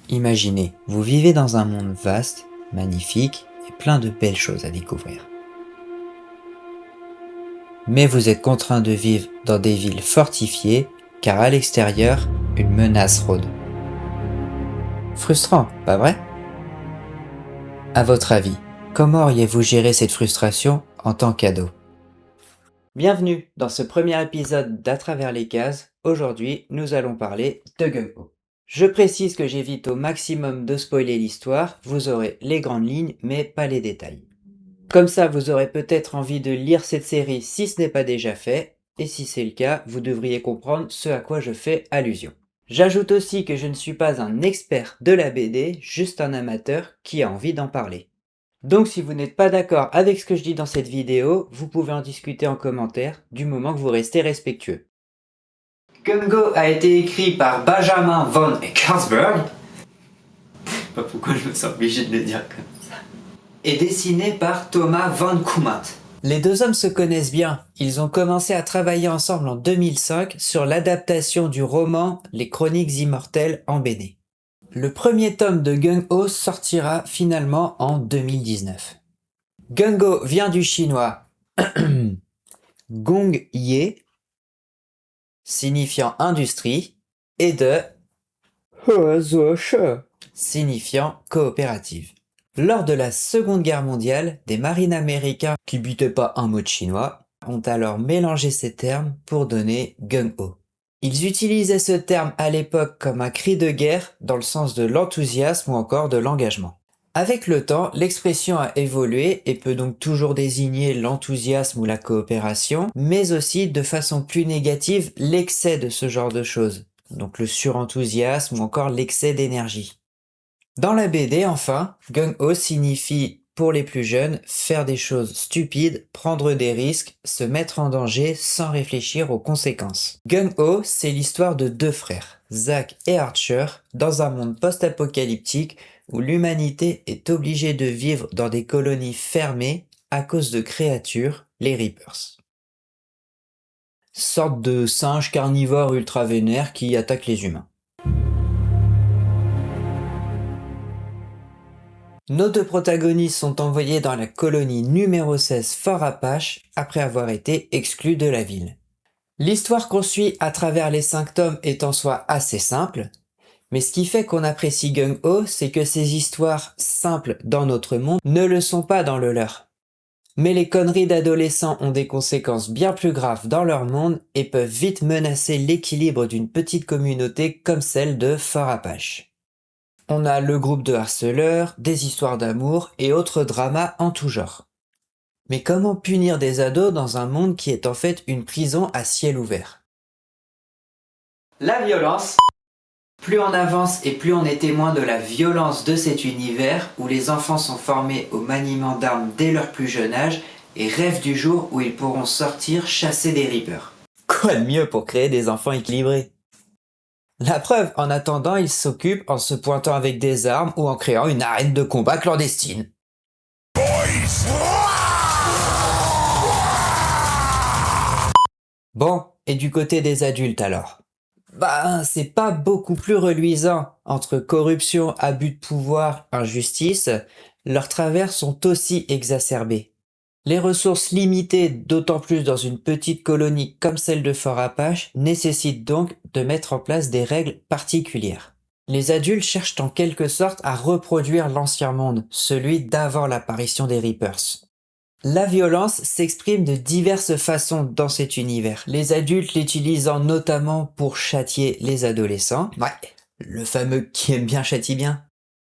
Imaginez, vous vivez dans un monde vaste, magnifique et plein de belles choses à découvrir. Mais vous êtes contraint de vivre dans des villes fortifiées car à l'extérieur, une menace rôde. Frustrant, pas vrai? À votre avis, comment auriez-vous géré cette frustration en tant qu'ado? Bienvenue dans ce premier épisode d'À travers les cases. Aujourd'hui, nous allons parler de Gung-Ho. Je précise que j'évite au maximum de spoiler l'histoire, vous aurez les grandes lignes mais pas les détails. Comme ça, vous aurez peut-être envie de lire cette série si ce n'est pas déjà fait, et si c'est le cas, vous devriez comprendre ce à quoi je fais allusion. J'ajoute aussi que je ne suis pas un expert de la BD, juste un amateur qui a envie d'en parler. Donc si vous n'êtes pas d'accord avec ce que je dis dans cette vidéo, vous pouvez en discuter en commentaire, du moment que vous restez respectueux. Gung-Ho a été écrit par Benjamin von Eckersberg. Je sais pas pourquoi je me sens obligé de le dire comme ça. Et dessiné par Thomas van Koumant. Les deux hommes se connaissent bien. Ils ont commencé à travailler ensemble en 2005 sur l'adaptation du roman Les Chroniques Immortelles en BD. Le premier tome de Gung-Ho sortira finalement en 2019. Gung-Ho vient du chinois Gong-Ye, signifiant industrie, et de He, signifiant coopérative. Lors de la Seconde Guerre mondiale, des marines américains qui butaient pas un mot de chinois ont alors mélangé ces termes pour donner Gung-Ho. Ils utilisaient ce terme à l'époque comme un cri de guerre dans le sens de l'enthousiasme ou encore de l'engagement. Avec le temps, l'expression a évolué et peut donc toujours désigner l'enthousiasme ou la coopération, mais aussi de façon plus négative l'excès de ce genre de choses, donc le surenthousiasme ou encore l'excès d'énergie. Dans la BD, enfin, Gung-Ho signifie, pour les plus jeunes, faire des choses stupides, prendre des risques, se mettre en danger sans réfléchir aux conséquences. Gung-Ho, c'est l'histoire de deux frères, Zack et Archer, dans un monde post-apocalyptique où l'humanité est obligée de vivre dans des colonies fermées à cause de créatures, les Reapers. Sorte de singes carnivores ultra vénères qui attaquent les humains. Nos deux protagonistes sont envoyés dans la colonie numéro 16 Fort Apache après avoir été exclus de la ville. L'histoire qu'on suit à travers les 5 tomes est en soi assez simple, mais ce qui fait qu'on apprécie Gung-Ho, c'est que ces histoires simples dans notre monde ne le sont pas dans le leur. Mais les conneries d'adolescents ont des conséquences bien plus graves dans leur monde et peuvent vite menacer l'équilibre d'une petite communauté comme celle de Fort Apache. On a le groupe de harceleurs, des histoires d'amour et autres dramas en tout genre. Mais comment punir des ados dans un monde qui est en fait une prison à ciel ouvert? La violence. Plus on avance et plus on est témoin de la violence de cet univers où les enfants sont formés au maniement d'armes dès leur plus jeune âge et rêvent du jour où ils pourront sortir chasser des Reapers. Quoi de mieux pour créer des enfants équilibrés? La preuve, en attendant, ils s'occupent en se pointant avec des armes ou en créant une arène de combat clandestine. Bon, et du côté des adultes alors? C'est pas beaucoup plus reluisant. Entre corruption, abus de pouvoir, injustice, leurs travers sont aussi exacerbés. Les ressources limitées, d'autant plus dans une petite colonie comme celle de Fort Apache, nécessitent donc de mettre en place des règles particulières. Les adultes cherchent en quelque sorte à reproduire l'ancien monde, celui d'avant l'apparition des Reapers. La violence s'exprime de diverses façons dans cet univers, les adultes l'utilisant notamment pour châtier les adolescents, le fameux qui aime bien châtie bien.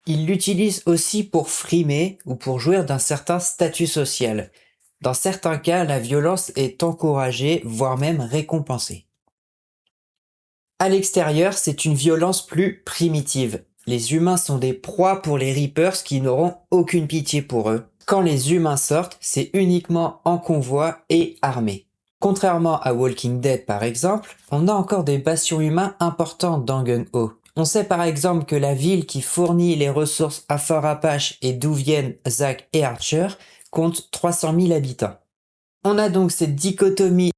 Ils l'utilisent aussi pour frimer ou pour jouir d'un certain statut social. Dans certains cas, la violence est encouragée, voire même récompensée. À l'extérieur, c'est une violence plus primitive. Les humains sont des proies pour les Reapers qui n'auront aucune pitié pour eux. Quand les humains sortent, c'est uniquement en convoi et armés. Contrairement à Walking Dead par exemple, on a encore des bastions humains importants dans Gung-Ho. On sait par exemple que la ville qui fournit les ressources à Fort Apache et d'où viennent Zack et Archer compte 300 000 habitants. On a donc cette dichotomie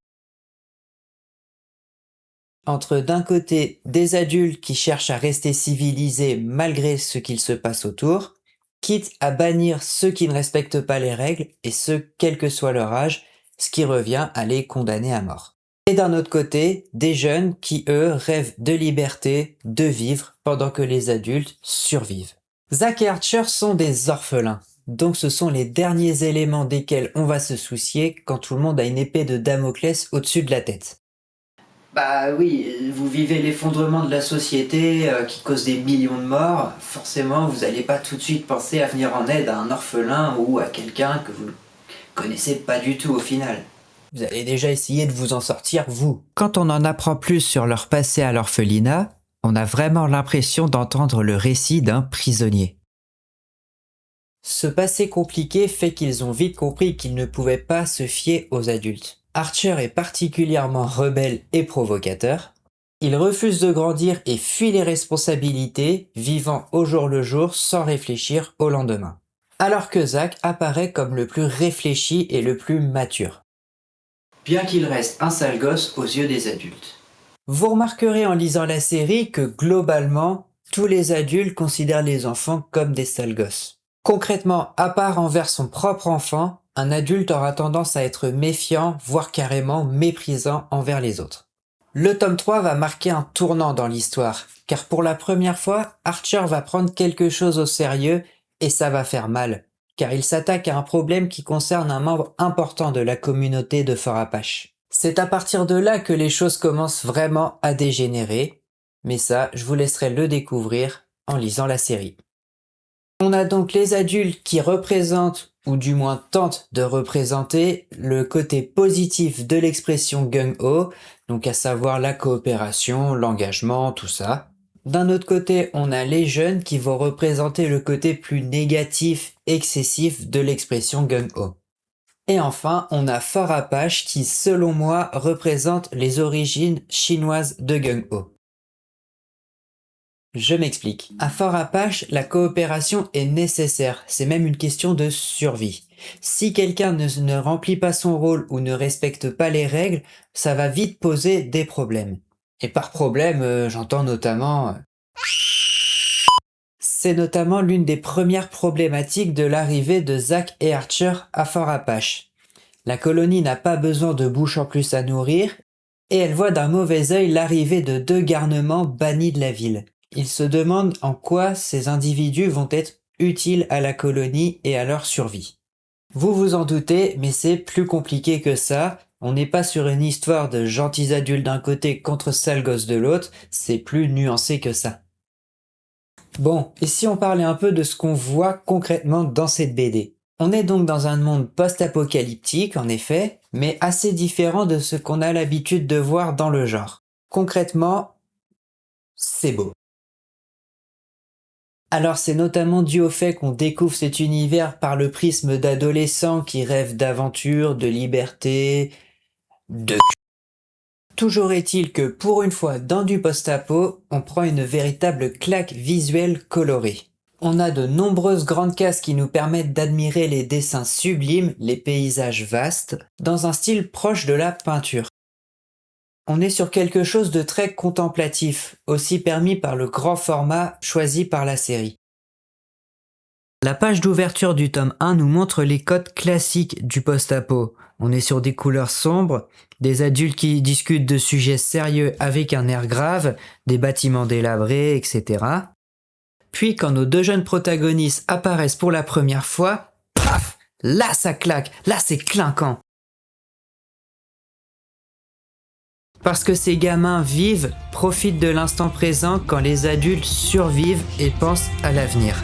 entre d'un côté des adultes qui cherchent à rester civilisés malgré ce qu'il se passe autour, quitte à bannir ceux qui ne respectent pas les règles et ce quel que soit leur âge, ce qui revient à les condamner à mort. Et d'un autre côté, des jeunes qui, eux, rêvent de liberté, de vivre, pendant que les adultes survivent. Zack et Archer sont des orphelins, donc ce sont les derniers éléments desquels on va se soucier quand tout le monde a une épée de Damoclès au-dessus de la tête. Bah oui, vous vivez l'effondrement de la société qui cause des millions de morts, forcément vous n'allez pas tout de suite penser à venir en aide à un orphelin ou à quelqu'un que vous ne connaissez pas du tout au final. Vous allez déjà essayer de vous en sortir, vous. Quand on en apprend plus sur leur passé à l'orphelinat, on a vraiment l'impression d'entendre le récit d'un prisonnier. Ce passé compliqué fait qu'ils ont vite compris qu'ils ne pouvaient pas se fier aux adultes. Archer est particulièrement rebelle et provocateur. Il refuse de grandir et fuit les responsabilités, vivant au jour le jour sans réfléchir au lendemain. Alors que Zack apparaît comme le plus réfléchi et le plus mature. Bien qu'il reste un sale gosse aux yeux des adultes. Vous remarquerez en lisant la série que globalement, tous les adultes considèrent les enfants comme des sales gosses. Concrètement, à part envers son propre enfant, un adulte aura tendance à être méfiant, voire carrément méprisant envers les autres. Le tome 3 va marquer un tournant dans l'histoire, car pour la première fois, Archer va prendre quelque chose au sérieux et ça va faire mal, car il s'attaque à un problème qui concerne un membre important de la communauté de Fort Apache. C'est à partir de là que les choses commencent vraiment à dégénérer, mais ça, je vous laisserai le découvrir en lisant la série. On a donc les adultes qui représentent, ou du moins tentent de représenter, le côté positif de l'expression gung-ho, donc à savoir la coopération, l'engagement, tout ça. D'un autre côté, on a les jeunes qui vont représenter le côté plus négatif, excessif de l'expression gung-ho. Et enfin, on a Fort Apache qui, selon moi, représente les origines chinoises de gung-ho. Je m'explique. À Fort Apache, la coopération est nécessaire, c'est même une question de survie. Si quelqu'un ne remplit pas son rôle ou ne respecte pas les règles, ça va vite poser des problèmes. Et par problème, j'entends notamment... C'est notamment l'une des premières problématiques de l'arrivée de Zack et Archer à Fort Apache. La colonie n'a pas besoin de bouche en plus à nourrir, et elle voit d'un mauvais œil l'arrivée de 2 garnements bannis de la ville. Ils se demandent en quoi ces individus vont être utiles à la colonie et à leur survie. Vous vous en doutez, mais c'est plus compliqué que ça. On n'est pas sur une histoire de gentils adultes d'un côté contre sales gosses de l'autre, c'est plus nuancé que ça. Bon, et si on parlait un peu de ce qu'on voit concrètement dans cette BD? On est donc dans un monde post-apocalyptique, en effet, mais assez différent de ce qu'on a l'habitude de voir dans le genre. Concrètement, c'est beau. Alors c'est notamment dû au fait qu'on découvre cet univers par le prisme d'adolescents qui rêvent d'aventure, de liberté, de... Toujours est-il que pour une fois dans du post-apo, on prend une véritable claque visuelle colorée. On a de nombreuses grandes cases qui nous permettent d'admirer les dessins sublimes, les paysages vastes, dans un style proche de la peinture. On est sur quelque chose de très contemplatif, aussi permis par le grand format choisi par la série. La page d'ouverture du tome 1 nous montre les codes classiques du post-apo. On est sur des couleurs sombres, des adultes qui discutent de sujets sérieux avec un air grave, des bâtiments délabrés, etc. Puis quand nos 2 jeunes protagonistes apparaissent pour la première fois, paf, là ça claque, là c'est clinquant. Parce que ces gamins vivent, profitent de l'instant présent quand les adultes survivent et pensent à l'avenir.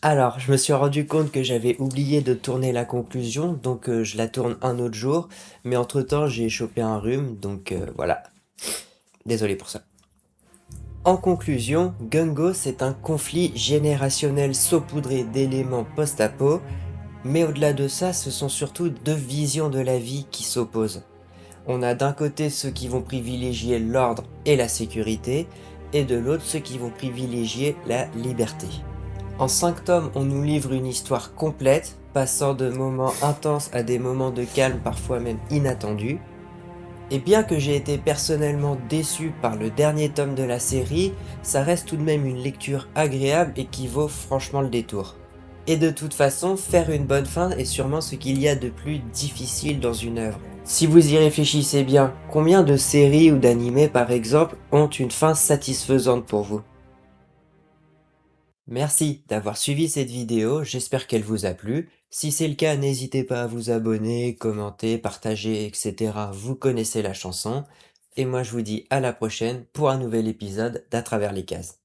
Alors, je me suis rendu compte que j'avais oublié de tourner la conclusion, donc je la tourne un autre jour, mais entre-temps j'ai chopé un rhume, donc voilà. Désolé pour ça. En conclusion, Gung-Ho c'est un conflit générationnel saupoudré d'éléments post-apo, mais au-delà de ça, ce sont surtout 2 visions de la vie qui s'opposent. On a d'un côté ceux qui vont privilégier l'ordre et la sécurité, et de l'autre ceux qui vont privilégier la liberté. En 5 tomes, on nous livre une histoire complète, passant de moments intenses à des moments de calme parfois même inattendus. Et bien que j'ai été personnellement déçu par le dernier tome de la série, ça reste tout de même une lecture agréable et qui vaut franchement le détour. Et de toute façon, faire une bonne fin est sûrement ce qu'il y a de plus difficile dans une œuvre. Si vous y réfléchissez bien, combien de séries ou d'animés par exemple ont une fin satisfaisante pour vous? Merci d'avoir suivi cette vidéo, j'espère qu'elle vous a plu. Si c'est le cas, n'hésitez pas à vous abonner, commenter, partager, etc. Vous connaissez la chanson. Et moi je vous dis à la prochaine pour un nouvel épisode d'À travers les cases.